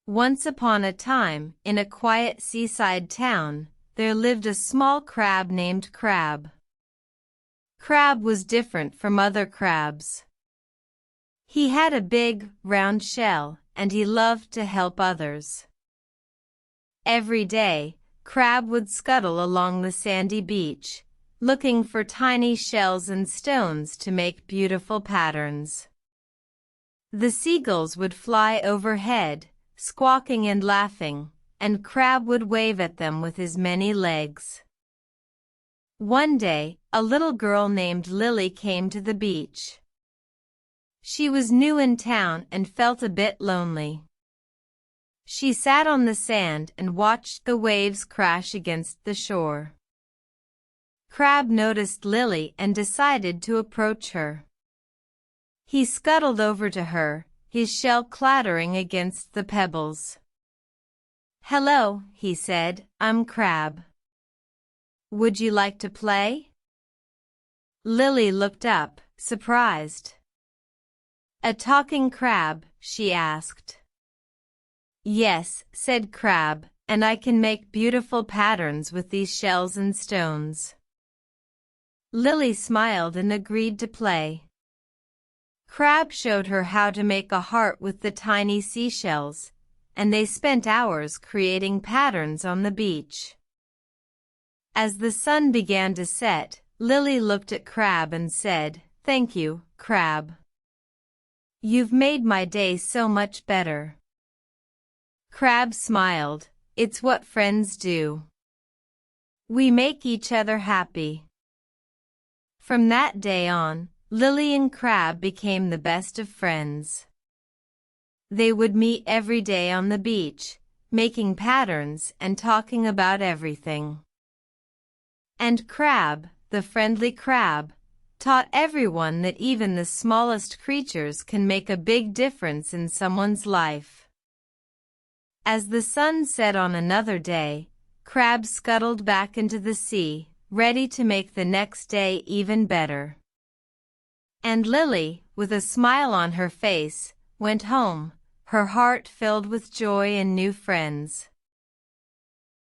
Once upon a time, in a quiet seaside town, there lived a small crab named Crabbe. Crabbe was different from other crabs. He had a big, round shell, and he loved to help others. Every day, Crabbe would scuttle along the sandy beach, looking for tiny shells and stones to make beautiful patterns. The seagulls would fly overhead, squawking and laughing, and Crabbe would wave at them with his many legs. One day, a little girl named Lily came to the beach. She was new in town and felt a bit lonely. She sat on the sand and watched the waves crash against the shore. Crabbe noticed Lily and decided to approach her. He scuttled over to her, his shell clattering against the pebbles. "Hello," he said, "I'm Crabbe. Would you like to play?" Lily looked up, surprised. "A talking crab?" she asked. "Yes," said Crabbe, "and I can make beautiful patterns with these shells and stones." Lily smiled and agreed to play. Crabbe showed her how to make a heart with the tiny seashells, and they spent hours creating patterns on the beach. As the sun began to set, Lily looked at Crabbe and said, "Thank you, Crabbe. You've made my day so much better." Crabbe smiled. "It's what friends do. We make each other happy." From that day on, Lily and Crabbe became the best of friends. They would meet every day on the beach, making patterns and talking about everything. And Crabbe, the friendly crab, taught everyone that even the smallest creatures can make a big difference in someone's life. As the sun set on another day, Crabbe scuttled back into the sea, ready to make the next day even better. And Lily, with a smile on her face, went home, her heart filled with joy and new friends.